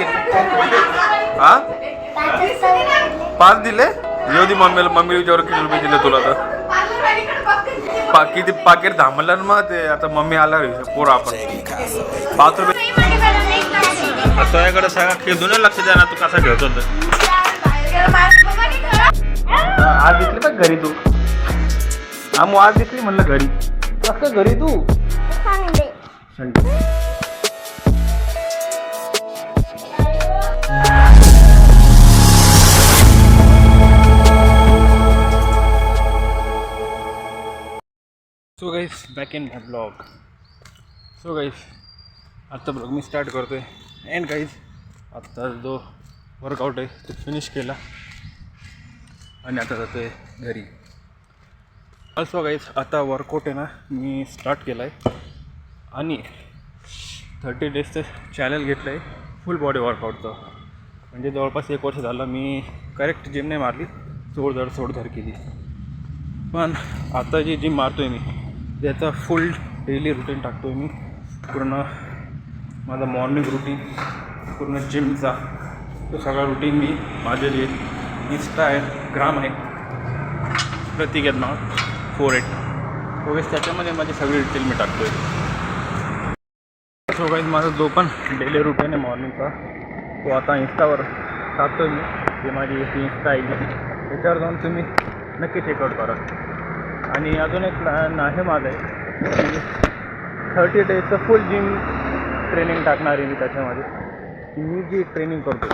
घेतले हा 5 दिले येऊ दे मम्मी विचार किती रुपये दिले तुला तर किती पाकिट थांबलं ना मग ते आता मम्मी आला पोर आपण 5 रुपये तुझ्याकडे सगळा खेळून लक्ष द्या ना तू कसा खेळतो आज दिसली बघ घरी तू मग आज दिसली म्हणलं घरी कसं घरी तू Sunday so guys back in my blog. So guys आत्ता ब्लॉग मी स्टार्ट करतो आहे अँड गाईज आत्ता जो वर्कआउट आहे तो फिनिश केला आणि आता जातो आहे घरी. ऑल्सो गाईज आता वर्कआउट आहे ना मी स्टार्ट केला आहे आणि 30 डेजचं चॅलेंज घेतलं आहे फुल बॉडी वर्कआउटचं. म्हणजे जवळपास 1 वर्ष झालं मी करेक्ट जिम नाही मारली सोडधर केली. पण आता जी जिम मारतो आहे मी त्याचा फुल डेली रुटीन टाकतो आहे मी. पूर्ण माझा मॉर्निंग रुटीन पूर्ण जिमचा तो सगळा रुटीन मी माझे जे इंस्टाग्राम आहे प्रतीक यज्ञ 48 वगैरे त्याच्यामध्ये माझी सगळी डिटेल मी टाकतो आहे. सो गाईज माझा जो पण डेली रुटीन आहे मॉर्निंगचा तो आता इंस्टावर टाकतो आहे मी. जे माझी इंस्टा आहे त्याच्यावर जाऊन तुम्ही नक्की चेकआउट करा. आणि अजून एक प्लॅन आहे माझं आहे की 30 डेजचं फुल जिम ट्रेनिंग टाकणार आहे मी त्याच्यामध्ये. मी जी ट्रेनिंग करतो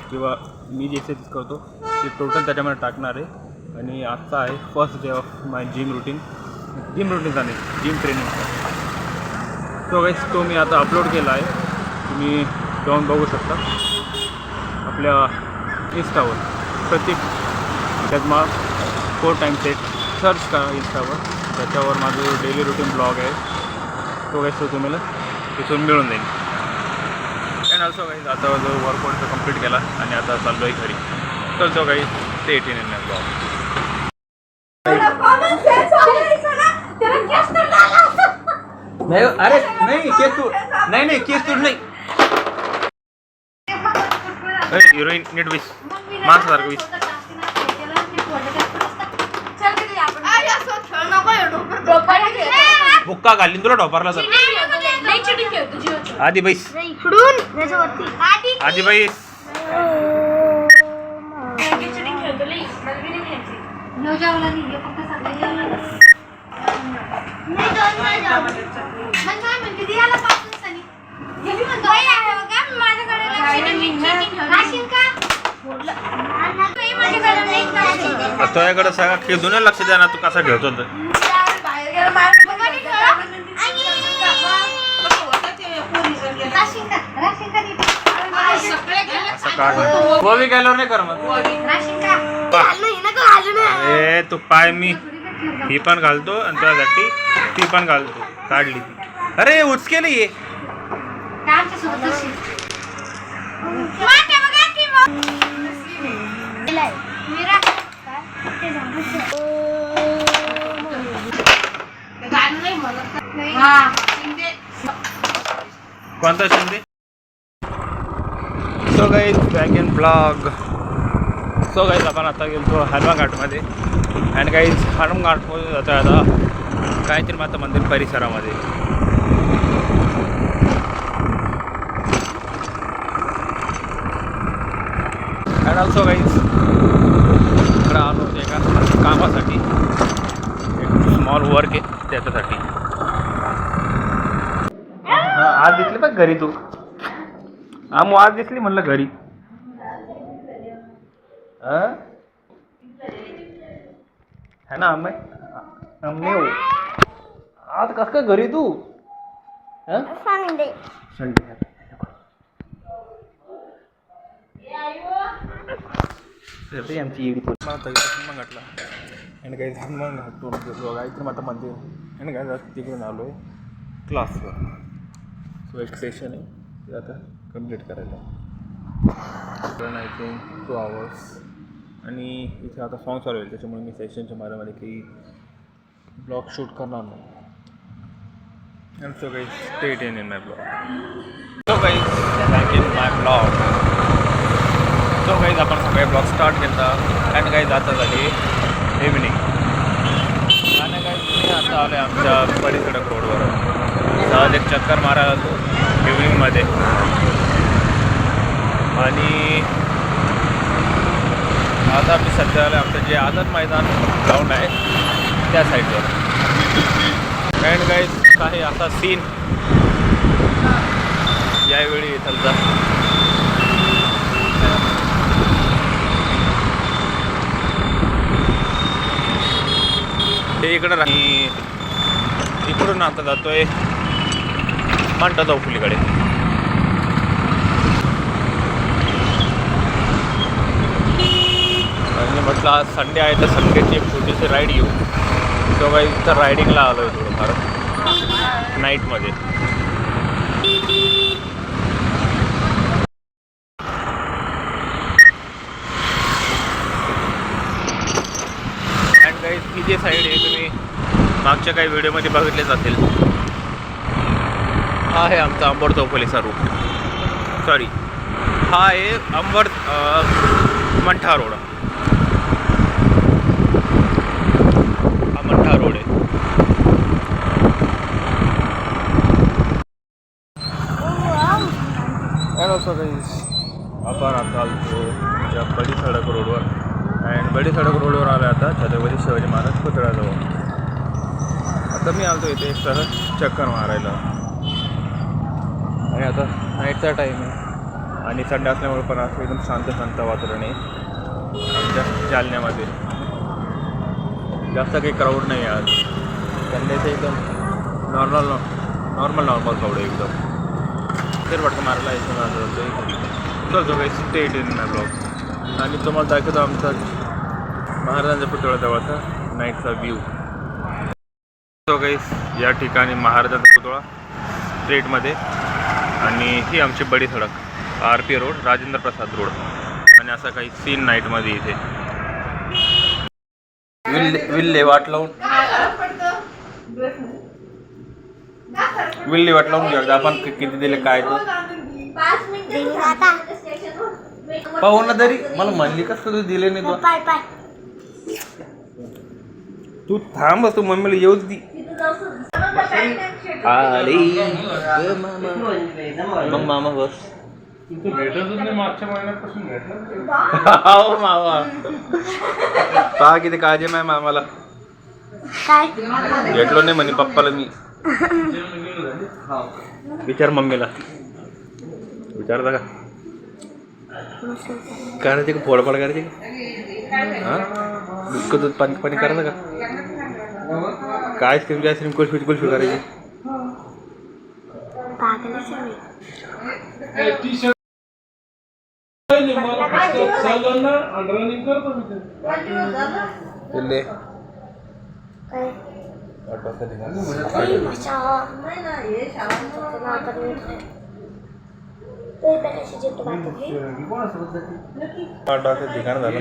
किंवा मी जे एक्सरसाइज करतो ते टोटल त्याच्यामध्ये टाकणार आहे. आणि आजचा आहे first day of my gym रुटीनचा नाही जिम ट्रेनिंगचा. तो गाईस तो मी आता अपलोड केला आहे तुम्ही जाऊन बघू शकता आपल्या इंस्टावर प्रतीक यज्ञ 4 times 8 सर्च करा इंस्टावर. त्याच्यावर माझं डेली रुटीन ब्लॉग आहे तो गाईस तो तुम्हाला तिथून मिळून जाईल. अँड ऑल्सो गाईज आता जो वर्कआउट कंप्लीट केला आणि आता चाललो आहे घरी. तर तो गाईज ते 18 in my ब्लॉग. नाही अरे नाही केस तू नाही केस तू नाही हिरोईन नीट वीस माणसासारखं वीस बुक्का घालीन तुला ढोपारला सर आधी बैस आधी बैस तुझ्याकडे सगळा खेळून लक्ष द्या ना तू कसा खेळतो गोवी गेल्यावर नाही कर मग तू पाय मी ही पण घालतो आणि त्यासाठी ती पण घालतो काढली ती. अरे उचकेली ये कोणता Shinde. So guys back in blog. So guys आपण आता गेलो हनुमान घाटमध्ये अँड गाईज हनुमान घाटमध्ये जातो आता गायत्री माता मंदिर परिसरामध्ये. अँड ऑल्सो गाईज इकडं आलो होतो एका कामासाठी एक स्मॉल वर्क आहे त्याच्यासाठी. आज दिसली बघ घरी तू मग आज दिसली म्हणलं घरी है ना अम्मे आज कस काय घरी तू संडे आमची एडी हनुमान घाटला आणि काही हनुमान घाटून गेलो गायत्री माता मंदिर आणि काय तिकडून आलो आहे क्लासवर. सो एक सेशन आहे ते आता कंप्लीट करायला आय थिंक 2 hours. आणि इथे आता सॉंग चालू होईल त्याच्यामुळे मी सेशनच्या माझ्यामध्ये काही ब्लॉग शूट करणार नाही. And so guys stay in my blog. So guys back in my blog. सकाळी ब्लॉग स्टार्ट केला आणि काही जाता झाली इव्हिनिंग. आणि काही मी आता आलो आमच्या परिसडक रोडवर सहज एक चक्कर मारायला आलो इव्हिनिंगमध्ये. आणि आता मी सध्या आलो आमचं जे आझाद मैदान ग्राउंड आहे त्या साईडवर. अँड गाईज काही असा सीन यावेळी इथलचा. हे इकडं राही इकडून आता जातोय मंठा चौफुलीकडे. आणि म्हटलं आज संडे आहे तर संडेची एक छोटीशी राईड घेऊ. सो काही इथं रायडिंगला आलो आहे थोडंफार नाईटमध्ये. अँड गाईज ही जी साईड आहे तुम्ही मागच्या काही व्हिडिओमध्ये बघितले जातील. हा आहे आमचा अंबड चौफुलीचा रूट. सॉरी हा आहे अंबड मंठा रोड. हा मंठा रोड आहे. अँड ऑल्सो गाईज आपण आता आलो त्या बडी सडक रोडवर. अँड बडी सडक रोडवर आलो आता छत्रपती शिवाजी महाराज पुतळ्याजवळ. आता मी आलो इथे एक सहज चक्कर मारायला. आणि आता नाईटचा टाईम आहे आणि संडे असल्यामुळे पण असं एकदम शांत वातावरण आहे आमच्या जालन्यामध्ये. जास्त काही क्राऊड नाही आज. संडेचं एकदम नॉर्मल क्राऊड आहे एकदम. तर वाटतं मारायला यायचं माझं चल जो काही स्टेट इन माय ब्लॉग. आणि तुम्हाला दाखवतो आमचा महाराजांच्या पुतळ्याजवळचा नाईटचा व्ह्यू. सो गाईस या ठिकाणी महाराजांचा पुतळा स्ट्रेटमध्ये. आणि ही आमची बडी सडक RP road Rajendra Prasad road. आणि असा काही सीन नाईटमध्ये इथे विल्ले वाट लावून घेऊ. आपण किती दिले काय तो पाहू ना तरी. मला म्हणली कसं तू दिले नाही तू थांब. तू मम्मीला येऊच दी. मग मामा बस भेटतच नाही मागच्या महिन्यापासून भेटला. हो मामा पहा किती काळजी नाही मामाला. भेटलो नाही म्हणे पप्पाला मी. विचार मम्मीला विचारता का करायचे का फोडफाड करायचे का. हां दुःख दूध पाणी करायचं का काय आईस्क्रीम कुल्फी करायची. ठिकाण झालं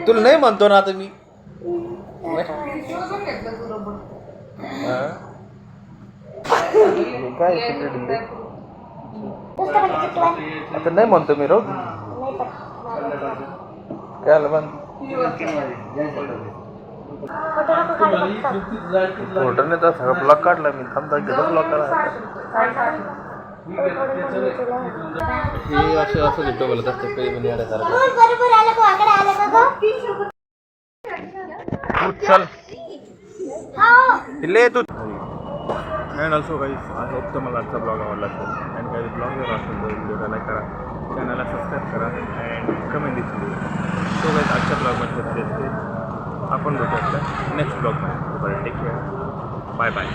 तुला नाही म्हणतो ना आता मी. काय आता नाही म्हणतो मी रोज काय आलं पण फोटोने तर सगळं ब्लॉक काढला मी. थांबता घेतो ब्लॉक करा. हे असं लिटो बोलत असतं काही म्हणजे चल ले तू. And also guys I hope तुम्हाला आजचा ब्लॉग आवडला असेल. अँड काही ब्लॉग जर असेल तर व्हिडिओला लाईक करा, चॅनलला सबस्क्राईब करा अँड कमेंट दिसली. सो गाईज आजच्या ब्लॉगमध्ये असते. आपण भेटू आपल्या नेक्स्ट ब्लॉगमध्ये. Take care. Bye bye.